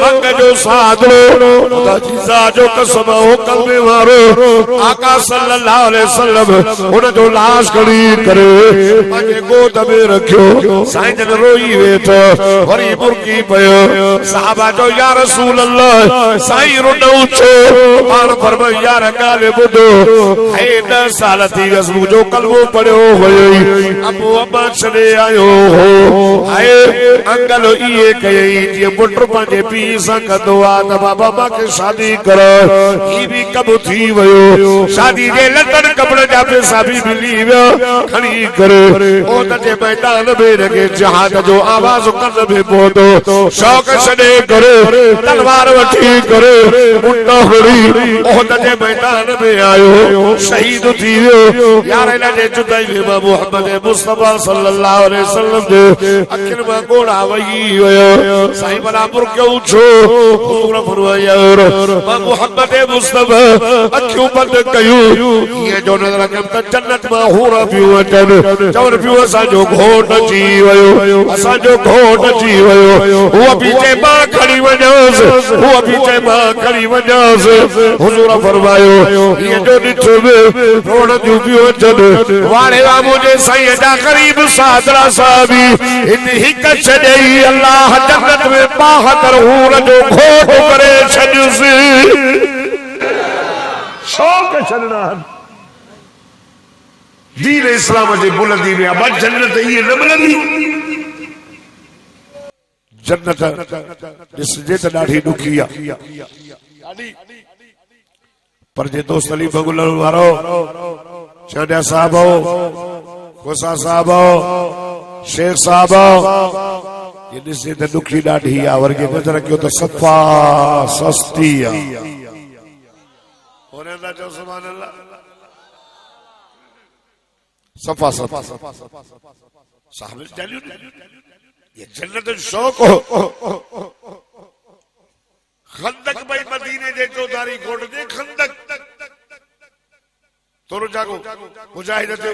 रंग जो साधो खुदा जी साजो कसम हो कलमे वारो आका सल्लल्लाहु अलैहि वसल्लम उन जो लाश खड़ी करे पंहिंजे गोद में रखियो साईं जन रोई वेठो वरी मुर्की पयो सहाबा जो या रसूल अल्लाह साईं रुडो छो पाण फरमायो यार ॻाल्हि ॿुधो हे 10 साल थी वियसि मुंहिंजो कलमो पढ़ियो हुयई अबू अम्मा छॾे आयो हो हाय अंकल इहे कयई जीअं पुट पंहिंजे पीउ सां कंदो आहे त बाबा मूंखे शादी कर ही बि कम थी वियो शादी जे लटन कपड़े जा पैसा भी मिली विया खणी करे ओद जे मैदान में रखे जहाज जो आवाज कन में पहुतो शौक छॾे करे तलवार वठी करे उठ हड़ी ओद जे मैदान में आयो शहीद थी वियो यार इन जे जुदाई में मोहम्मद मुस्तफा सल्लल्लाहु अलैहि वसल्लम जे अखिन में गोड़ा वही वियो साईं भला मुर्कियो छो हुजूर फरमायो मोहम्मद मुस्तफा अखियूं बंद कयूं ये जो नजर के त जन्नत में हूरा पियो अचन चवन पियो असा जो घोट अची वयो असा जो घोट अची वयो वो पीछे मां खड़ी वजोस वो पीछे मां खड़ी वजोस हुजूर फरमायो ये जो ॾिठो रोड जो पियो अचन वाले वा मुझे साईं जा करीब सादरा साहबी इन हिक छॾई अल्लाह जन्नत में 72 हूर जो घोट करे छॾियोसि शौक छॾना दीन इस्लाम जे बुलंदी में अब जन्नत ये न मिलंदी जन्नत ॾिसजे त ॾाढी ॾुखी आहे पर जे दोस्त अली बगुल वारो चढ़िया साहब खोसा साहब शेख साहब ये ॾिसजे त ॾुखी ॾाढी आहे वरी नज़र कयो त सफ़ा सस्ती आहे सुभान अल्लाह सफा सफा साहब ये जन्नत शौक हो खंदक भाई मदीने जे चौधारी कोट जे खंदक तोरो जागो मुजाहिद थे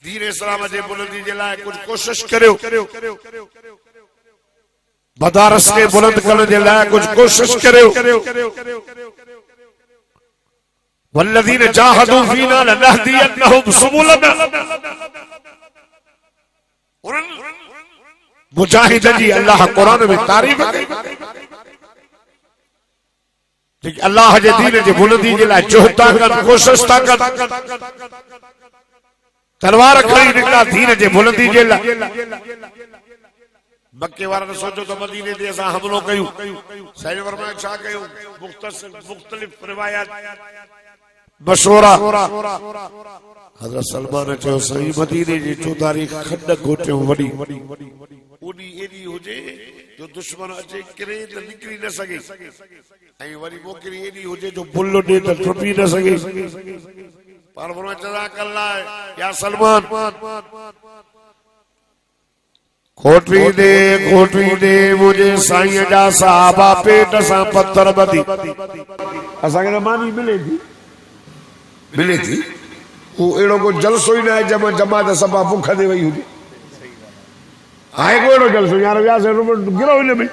दीन इस्लाम जे बुलंदी जे लाए कुछ कोशिश करियो बदारस के बुलंद करने जे लाए कुछ कोशिश करियो वल्लज़ीन जाहदू फीना लनहदियन्नहुम सुबुलना मुजाहिद जी अल्लाह कुरान में तारीफ कई अल्लाह जे दीन जे बुलंदी जे लाए जोहता कर कोशिश ता कर तलवार खड़ी निकला दीन जे बुलंदी जे लाए मक्के वाला सोचो तो मदीने ते असा हमलो कयू सही फरमाया छा कयू मुख्तलिफ रिवायत मशवरा हजरत सलमान चयो सही मदीने जी चौधारी खंड गोटे वडी उनी एडी हुजे जो दुश्मन अचे करे त निकरी न सके ऐं वरी मोकरी एडी हुजे जो बुल्लो दे त टुटी न सके पर फरमाया जज़ाक अल्लाह या सलमान खोटवी दे मुझे साईं जा साहबा पेट सां पत्थर बधी असा के मानी मिले थी वो एड़ो को जलसो ही ना जब जमात सभा भूख दे वही हुई आए को एड़ो जलसो यार व्यास गिरो इन में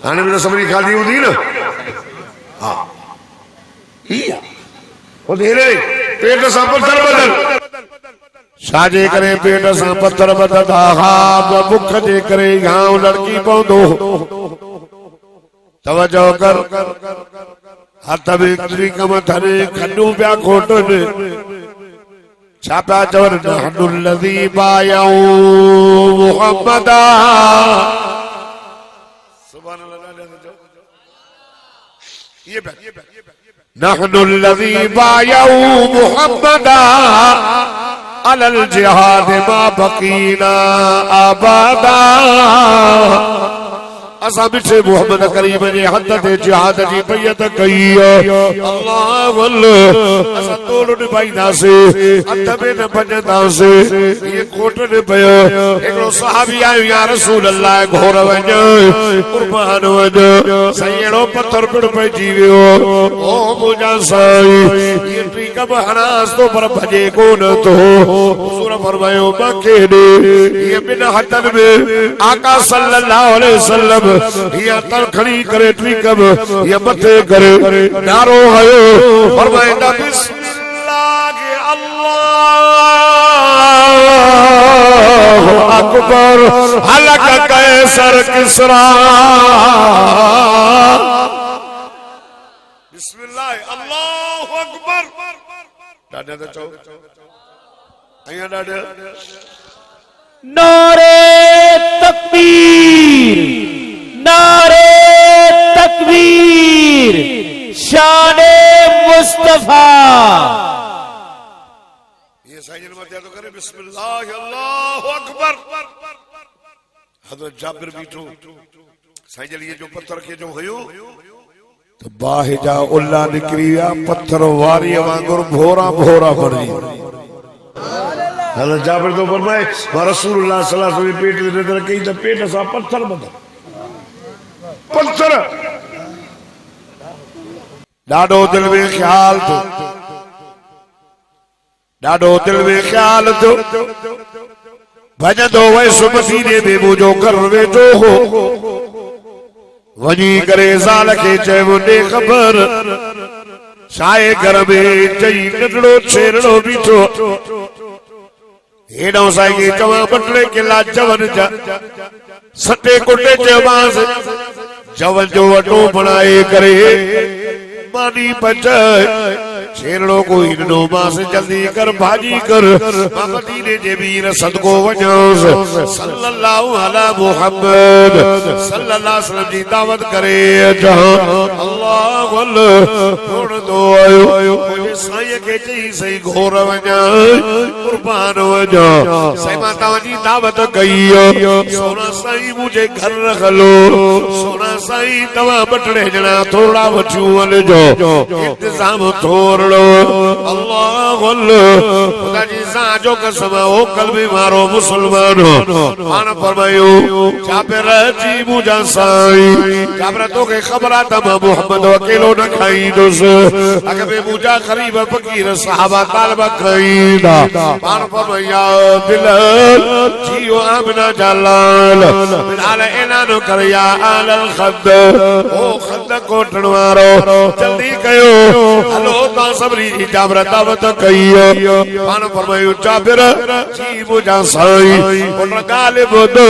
हाने में सबरी खादी हुई ना हां वो धीरे पेट सां पत्थर बदल छाजे करे पेट सां पत्थर बदलदा हा बुख जे करे गांव लड़की पवंदो तवजो कर हथ में कदरी कम थने खंडू पिया खोटनि छा पिया चवनि नहनु लज़ी बायऊ मुहम्मदा सुभान अल्लाह ये नहनु लज़ी बायऊ मुहम्मदा अलल जिहाद मा बकीना आबादा असा मिठे मोहम्मद करीम जे हद ते जिहाद जी बैयत कई अल्लाह अल्लाह असा तोड़ निभाईंदासे हथ में न भॼंदासे ये कोट न पियो हिकिड़ो सहाबी आयो या रसूल अल्लाह घोर वञ कुर्बान वञ साईं अहिड़ो पत्थर पिण पइजी वियो ओ मुंहिंजा साईं ये टीक बि हणांसि थो पर भॼे कोन थो हुज़ूर फरमायो मूंखे ॾे ये ॿिनि हथनि में आका सल्लल्लाहु अलैहि वसल्लम ये तलखड़ी करे ट्रिकब ये मथे करे नारो हयो फरमाइंदा बिस्मिल्लाह अल्लाहु अकबर हलक कैसर किसरा बिस्मिल्लाह अल्लाहु अकबर डाडे तो चो अया डाडे नारे तकबीर नारे तकबीर शाने मुस्तफा ये साईं मत तो करे बिस्मिल्लाह अल्लाहु अकबर हजरत जाबिर बीठो साईं ये जो पत्थर के जो हुयो तो बाहिजा उल्ला निकरी विया पत्थर वारी वांगुर भोरा भोरा बणी हजरत जाबिर तो फरमाए रसूलुल्लाह सल्लल्लाहु अलैहि वसल्लम पेट दे नजर कई तो पेट सा पत्थर बदल पत्थर डाडो दिल में ख्याल तो डाडो दिल में ख्याल तो भजदो वैसु मसीने में मुझो कर वेठो हो वनी करे ज़ाल के चयो ने खबर छाए घर में चई नंढड़ो छेड़ो बीठो हेडो साईं चवा बटले किला जवन जा सटे कुटे चवास जवन जो वटो बनाए करे मानी पचाए शेरड़ो को इनो मास जल्दी कर भाजी कर मदीने जे वीर सदको वञोस सल्लल्लाहु अला मुहम्मद सल्लल्लाहु अलैहि वसल्लम जी दावत करे जहां अल्लाह वल दो आयो मुझे साईं के चई सही घोर वञा कुर्बान वञा साईं माता जी दावत कई सोना साईं मुझे घर रखलो सोना साईं तवा बटड़े जना थोड़ा वठू वल जो इंतजाम थोड़ो अल्लाह खुदा जी साजो कसम ओ कल्बी मारो मुसलमान आन फरमायो जाबिर जी मुझा साईं जाबिर तो के खबर आता मोहम्मद अकेलो न खाई दोस अगे मुझा करीब फकीर सहाबा तालबा खाईदा आन फरमाया बिलाल जियो आमना जलाल बिलाल ऐलान कर या आलल खद ओ खद कोटण वारो जल्दी कयो हलो ता सबरी जी जाबिर दावत कई पान फरमायो जाबिर जी मुझा साईं उन गालिब दो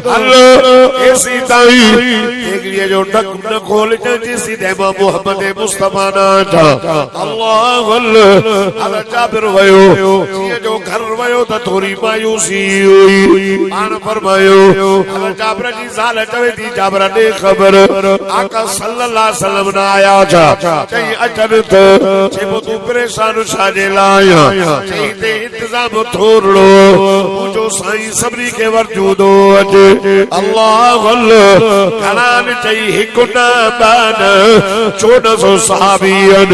हलो ऐसी ताई एकड़िए जो ढक न खोल जे सीधे मोहम्मद मुस्तफा ना था अल्लाह अल्लाह जाबिर वयो ये जो घर वयो त थोड़ी मायूसी हुई पान फरमायो अल्लाह जाबिर जी साल चवे थी जाबिर ने खबर आका सल्लल्लाहु अलैहि वसल्लम ना आया था चई अचन तो जेको तू परेशान छाजे लाया चई ते इंतजाम थोड़ो मुझो साईं सबरी के वरजूदो अजे अल्लाह अल्लाह कलान चई हिक ना बान 1400 सहाबीन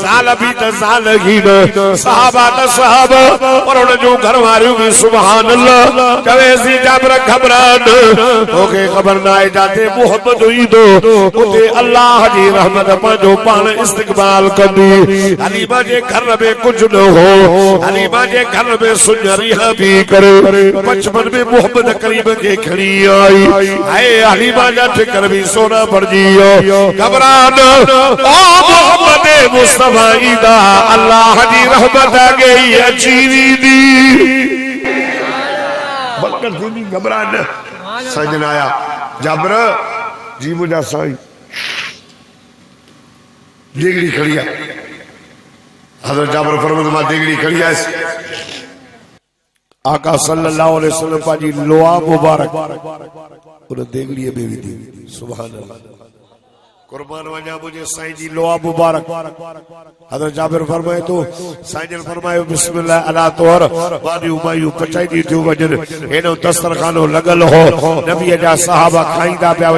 साल भी त साल ही न सहाबा त सहाबा और उन जो घर वारियों भी सुभान अल्लाह कवे सी जाबिर घबरान ओके खबर ना आहे जाते मोहम्मद हुई दो उते अल्लाह जी रहमत पांजो पान इस्तकबाल कंदी हलीमा जे घर में कुछ न हो, हलीमा जे घर में सुनरिया भी करे, बचपन में मोहम्मद करीम के खड़ी आई, आए हलीमा जा ठिकर भी सोना भरजियो, घबरान ओ मोहम्मद मुस्तफा ईदा अल्लाह दी रहमत आ गई अचीवी दी बकर दी घबरान सजन आया जाबर जी मुझा साईं देगड़ी खड़िया हज़रत जाबर फरमाते मां देगड़ी खड़िया आका सल्लल्लाहु अलैहि वसल्लम पाजी लोआ मुबारक उन देगड़ी में भी दी सुभान अल्लाह कुर्बान वजा मुझे साईं जी लोआ मुबारक हज़रत जाबिर फरमाए तो साईं जन फरमायो बिस्मिल्लाह अला तोहर बानी उमायू पचाई दी थियो वजन एनो दस्तरखानो लगल हो नबी जा सहाबा खाईंदा पिया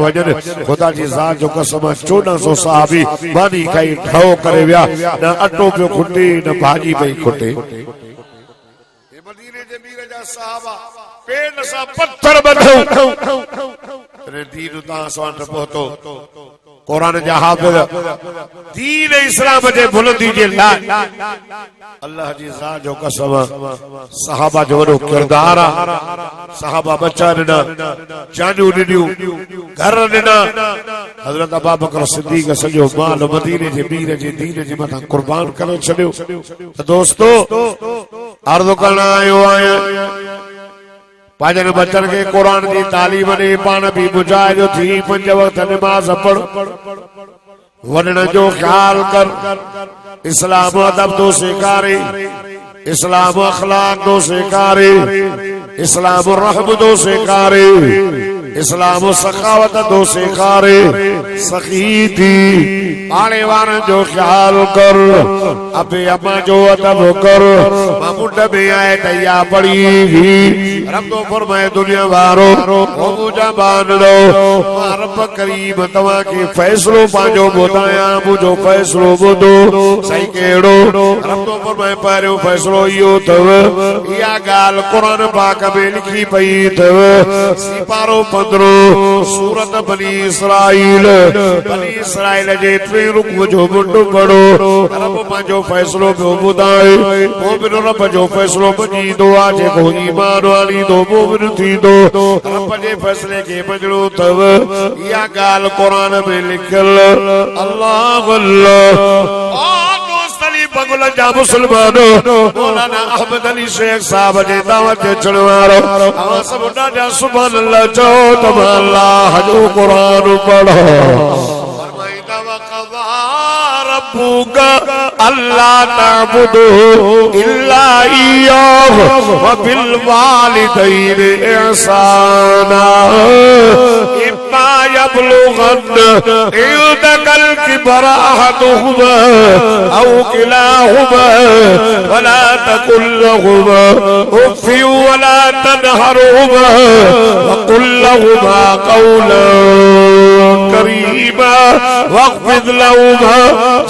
वजन खुदा जी ज़ात जो कसम 1400 सहाबी बानी खाई ठाओ करे विया न अटो पियो खुटे न भाजी पई खुटे मदीने जे मीर जा सहाबा पेन सा पत्थर बधो रे दीन ता सांट पहुतो कुरान जा हाफिज दीन इस्लाम जे बुलंदी जे ला अल्लाह जी ज़ात जो कसम सहाबा जो वडो किरदार सहाबा बच्चा ॾिना जानू ॾिनियूं घर ॾिना हज़रत अबू बकर सिद्दीक़ सॼो माल मदीने जे मीर जे दीन जे मथां कुर्बान करे छॾियो त दोस्तो अर्ज़ करण आयो आहियां पाजन बचन के कुरान की तालीम ने पान भी मुजाहिद थी 5 वक्त नमाज पढ़ वडण जो ख्याल कर इस्लाम अदब तो सेखारे इस्लाम अखलाक तो सेखारे इस्लाम रहम तो सेखारे इस्लाम सखावत तो सेखारे सखी थी आने वाले जो ख्याल कर अबे अम्मा जो अदब कर मामुंड में आए तैया पड़ी रब तो फरमाए दुनिया वारो ओ मुझा मान लो रब करीम तवा के फैसलो पाजो बुधाया मुझो फैसलो बुधो सही केड़ो रब तो फरमाए पहिरियों फैसलो इहो तव इहा गाल कुरान पाक में लिखी पई तव सिपारो 15 सूरत बनी इसराइल जे 3 रुकू जो मुंड पढ़ो रब पाजो फैसलो पियो बुधाए मोमिन रब जो फैसलो मञींदो आ जेको ईमान वाली दो मोमिन थींदो रब जे फैसले के मञणो तव इहा गाल कुरान में लिखल अल्लाह अल्लाह बगुल जा मुसलमानो मौलाना अहमद अली शेख साहब जे दावत अचण वारो अवां सब ॾाढा सुभान अल्लाह चओ त अल्लाह जो कुरान पढ़ो फरमाईंदा वक़ज़ा रब्बुक अल्ला तअबुदू इल्ला इय्याहु व बिल वालिदैनि इहसाना इम्मा यबलुगन इन्दकल किबर अहदुहुमा औ किलाहुमा वला तकुल लहुमा उफ़ वला तनहरुहुमा वक़ुल लहुमा क़ौलन करीमा वख़्फ़िज़ लहुमा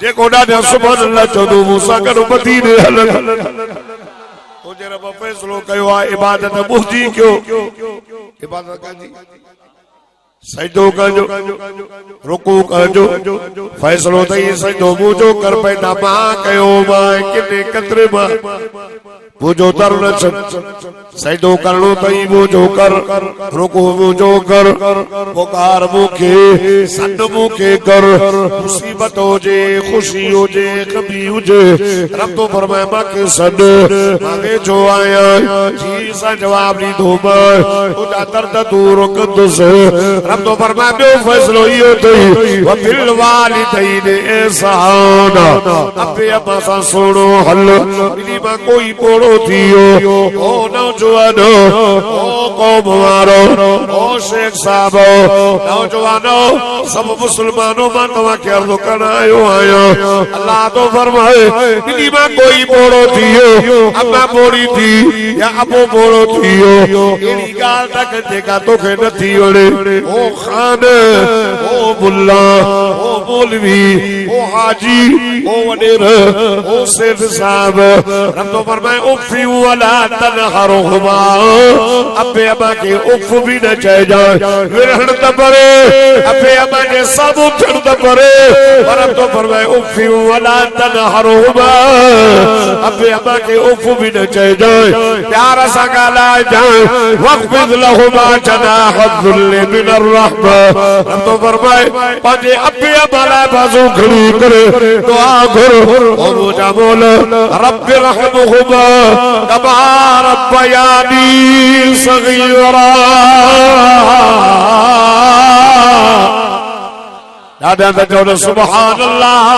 जेको ॾाढा सुभान अल्लाह चवंदो मूंसां गॾु मदीने हलनि तुंहिंजे रब फ़ैसिलो कयो आहे इबादत मुंहिंजी कयो इबादत कंदी सजदो कजो रुकू कजो फैसलो तई सजदो मुझो कर पैदा मां कयो मां किने कतरे मां मुझो दर न सजदो करणो तई मुझो कर रुकू मुझो कर पुकार मुखे सद मुखे कर मुसीबत होजे खुशी होजे कभी होजे रब तो फरमाए मां के सद मांगे जो आया जी सा जवाब दी दो मां तुझा दर्द दूर कंदुस रब तो फरमाए बे फैसलो इहो तई व बिल वालिदैनि इहसाना अबे अम्मा सा सोणो हल बिनी मां कोई पोड़ो थियो ओ नौजवानो ओ कौम वारो ओ शेख साहब नौजवानो सब मुसलमानों मां तवा के अर्ज़ करण आयो आहियां अल्लाह तो फरमाए बिनी मां कोई पोड़ो थियो अम्मा पोड़ी थी या अबो पोड़ो थियो एड़ी गाल तक जेका तोखे न थी वणे ओ खान ओ मुल्ला ओ मौलवी ओ हाजी ओ वडेर ओ सेठ साहब रब तो फरमाए उफ़ी वला तनहरुहुमा अबे अम्मा के उफ़ भी न चए जाए विरहण त परे अबे अम्मा के सब उठण त परे और रब तो फरमाए उफ़ी वला तनहरुहुमा अबे अम्मा के उफ़ भी न चए जाए प्यार सा गाला जाए वक़्फ़िज़ लहुमा जनाह ज़ुल्ल मिनर रहमा रब तो फरमाए पांजे अबे अम्मा लाए बाजू खड़ी करे दुआ करो ओ मुझा बोल रब रहमुहुमा कमा रब्बयानी सगीरा दादा तो सुभान अल्लाह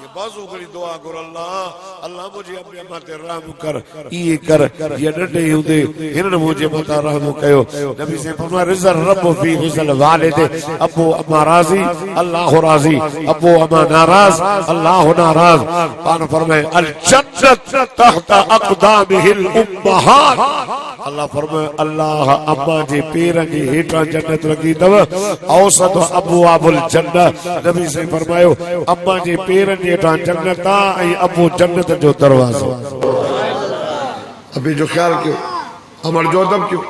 ये बाजू खड़ी दुआ करो अल्लाह अल्लाह मुझे अपने अम्मा ते रहम कर ये कर ये नंढे हुंदे हिनन मुझे मता रहम कयो नबी से फरमाया रिज़ल रब फी रिज़ल वालिद अबू अम्मा राजी अल्लाह राजी अबू अम्मा नाराज अल्लाह नाराज पान फरमाए अल जन्नत तहत अक़दामिहिल उम्महात अल्लाह फरमाए अल्लाह अम्मा जे पैरन जे हेठा जन्नत लगी तव औसत अबवाबुल जन्नत नबी से फरमायो अम्मा जे पैरन जे हेठा जन्नत आ ऐं अबू जन्नत जो दरवाज़ो अभी जो ख्याल क्यों अमर जो अदब क्यों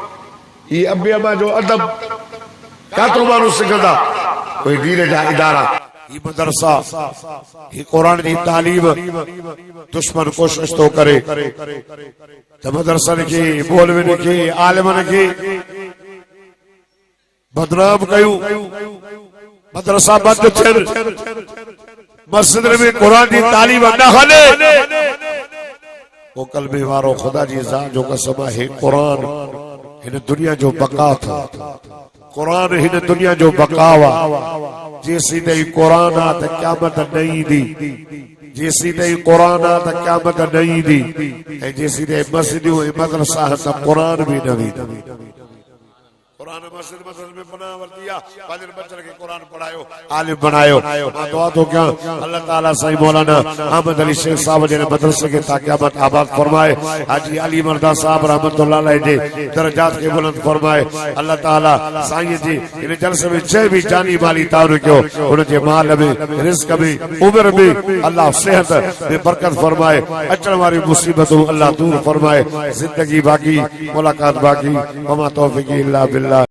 ये अबे अम्मा जो अदब क्या तो मानू सिखंदा कोई दीन जा इदारा ये मदरसा ये कुरान की तालीम दुश्मन कोशिश तो करे तो मदरसा के मौलवी के आलिम के बदनाम कयूं मदरसा बंद थियन मस्जिद में कुरान की तालीम न हले वो कलमे वारो खुदा जी ज़ात जो कसम है कुरान हिन दुनिया जो बका था कुरान हिन दुनिया जो बकावा जेसी ताईं कुरान आ त क़यामत न ईंदी जेसी ताईं कुरान आ त क़यामत न ईंदी ऐं जेसी ताईं मस्जिदूं ऐं मदरसा त कुरान भी न ईंदो कुरान मस्जिद मदरसे में बना दिया फाजिल बच्चन के कुरान पढ़ायो आलिम बनायो मां दुआ तो क्या अल्लाह ताला सही मौलाना अहमद अली शेख साहब जे मदरसे के ता क़यामत आबाद फरमाए हाजी अली मर्दा साहब रहमतुल्लाह अलैह जे दरजात के बुलंद फरमाए अल्लाह ताला साईं जी इन जलसे में जय भी जानी वाली तार कयो उन जे माल में रिज़्क में उम्र में अल्लाह सेहत में बरकत फरमाए अचण वाली मुसीबतों अल्लाह दूर फरमाए जिंदगी बाकी मुलाकात बाकी वमा तौफीक इल्ला बिल्लाह